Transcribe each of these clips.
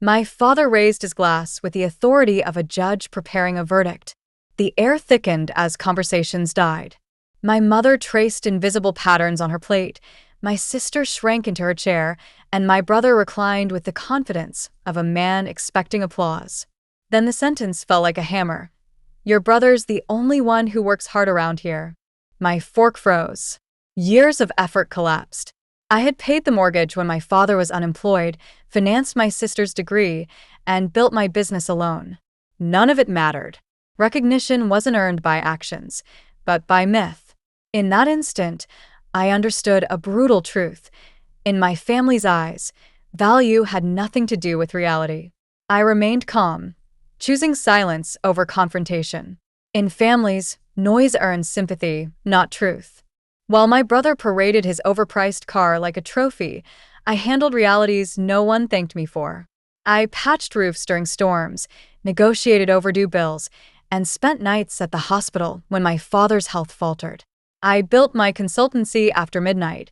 My father raised his glass with the authority of a judge preparing a verdict. The air thickened as conversations died. My mother traced invisible patterns on her plate, my sister shrank into her chair, and my brother reclined with the confidence of a man expecting applause. Then the sentence fell like a hammer. Your brother's the only one who works hard around here. My fork froze. Years of effort collapsed. I had paid the mortgage when my father was unemployed, financed my sister's degree, and built my business alone. None of it mattered. Recognition wasn't earned by actions, but by myth. In that instant, I understood a brutal truth. In my family's eyes, value had nothing to do with reality. I remained calm, choosing silence over confrontation. In families, noise earns sympathy, not truth. While my brother paraded his overpriced car like a trophy, I handled realities no one thanked me for. I patched roofs during storms, negotiated overdue bills, and spent nights at the hospital when my father's health faltered. I built my consultancy after midnight,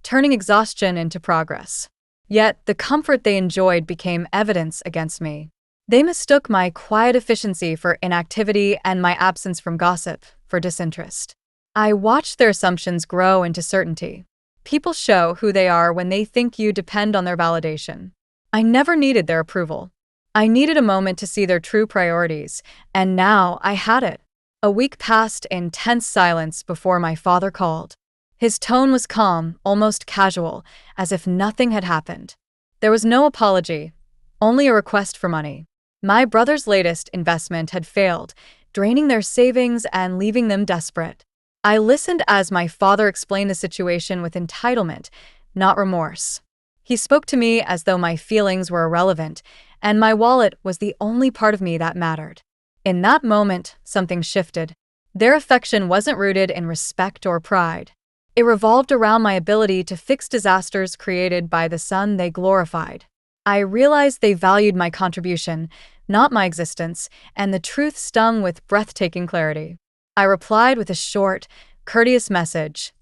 turning exhaustion into progress. Yet the comfort they enjoyed became evidence against me. They mistook my quiet efficiency for inactivity and my absence from gossip for disinterest. I watched their assumptions grow into certainty. People show who they are when they think you depend on their validation. I never needed their approval. I needed a moment to see their true priorities, and now I had it. A week passed in tense silence before my father called. His tone was calm, almost casual, as if nothing had happened. There was no apology, only a request for money. My brother's latest investment had failed, draining their savings and leaving them desperate. I listened as my father explained the situation with entitlement, not remorse. He spoke to me as though my feelings were irrelevant, and my wallet was the only part of me that mattered. In that moment, something shifted. Their affection wasn't rooted in respect or pride. It revolved around my ability to fix disasters created by the son they glorified. I realized they valued my contribution, not my existence, and the truth stung with breathtaking clarity. I replied with a short, courteous message.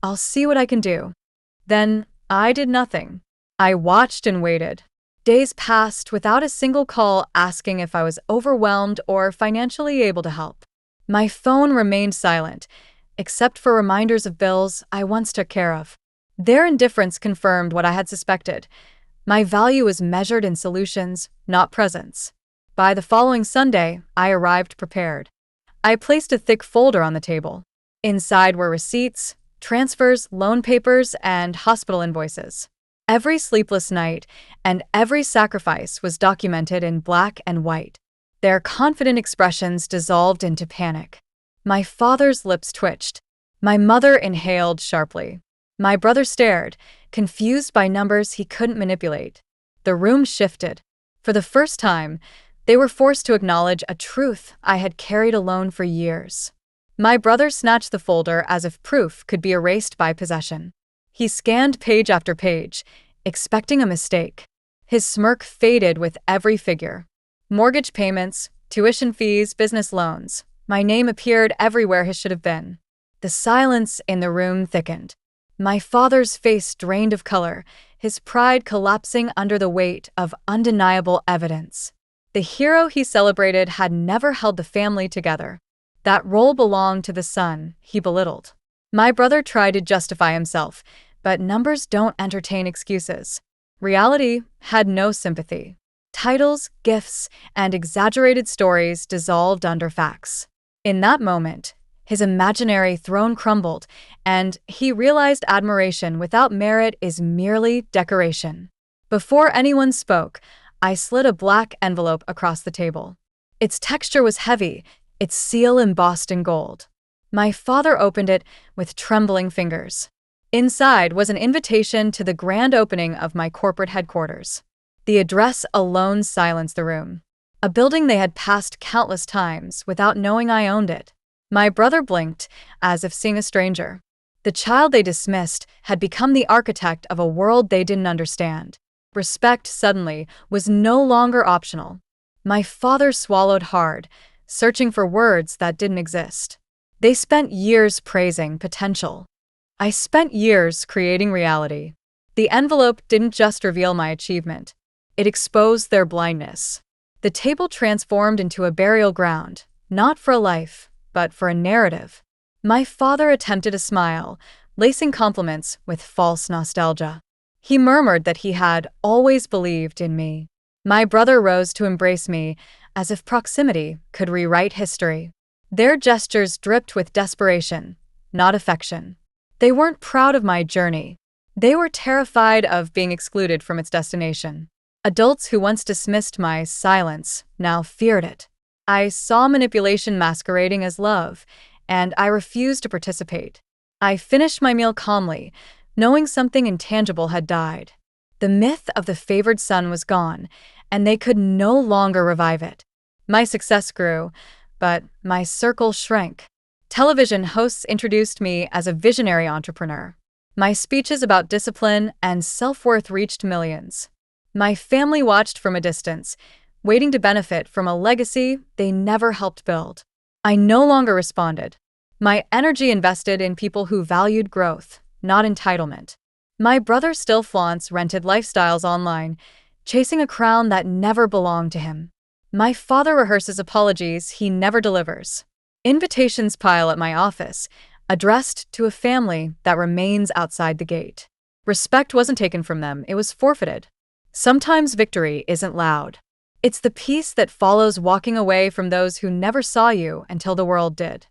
I'll see what I can do. Then, I did nothing. I watched and waited. Days passed without a single call asking if I was overwhelmed or financially able to help. My phone remained silent, except for reminders of bills I once took care of. Their indifference confirmed what I had suspected. My value was measured in solutions, not presence. By the following Sunday, I arrived prepared. I placed a thick folder on the table. Inside were receipts, transfers, loan papers, and hospital invoices. Every sleepless night and every sacrifice was documented in black and white. Their confident expressions dissolved into panic. My father's lips twitched. My mother inhaled sharply. My brother stared, confused by numbers he couldn't manipulate. The room shifted. For the first time, they were forced to acknowledge a truth I had carried alone for years. My brother snatched the folder as if proof could be erased by possession. He scanned page after page, expecting a mistake. His smirk faded with every figure. Mortgage payments, tuition fees, business loans. My name appeared everywhere it should have been. The silence in the room thickened. My father's face drained of color, his pride collapsing under the weight of undeniable evidence. The hero he celebrated had never held the family together. That role belonged to the son he belittled. My brother tried to justify himself, but numbers don't entertain excuses. Reality had no sympathy. Titles, gifts, and exaggerated stories dissolved under facts. In that moment, his imaginary throne crumbled, and he realized admiration without merit is merely decoration. Before anyone spoke, I slid a black envelope across the table. Its texture was heavy, its seal embossed in gold. My father opened it with trembling fingers. Inside was an invitation to the grand opening of my corporate headquarters. The address alone silenced the room. A building they had passed countless times without knowing I owned it. My brother blinked, as if seeing a stranger. The child they dismissed had become the architect of a world they didn't understand. Respect, suddenly, was no longer optional. My father swallowed hard, searching for words that didn't exist. They spent years praising potential. I spent years creating reality. The envelope didn't just reveal my achievement. It exposed their blindness. The table transformed into a burial ground, not for a life, but for a narrative. My father attempted a smile, lacing compliments with false nostalgia. He murmured that he had always believed in me. My brother rose to embrace me, as if proximity could rewrite history. Their gestures dripped with desperation, not affection. They weren't proud of my journey. They were terrified of being excluded from its destination. Adults who once dismissed my silence now feared it. I saw manipulation masquerading as love, and I refused to participate. I finished my meal calmly, knowing something intangible had died. The myth of the favored son was gone, and they could no longer revive it. My success grew, but my circle shrank. Television hosts introduced me as a visionary entrepreneur. My speeches about discipline and self-worth reached millions. My family watched from a distance, waiting to benefit from a legacy they never helped build. I no longer responded. My energy invested in people who valued growth, not entitlement. My brother still flaunts rented lifestyles online, chasing a crown that never belonged to him. My father rehearses apologies he never delivers. Invitations pile at my office, addressed to a family that remains outside the gate. Respect wasn't taken from them, it was forfeited. Sometimes victory isn't loud. It's the peace that follows walking away from those who never saw you until the world did.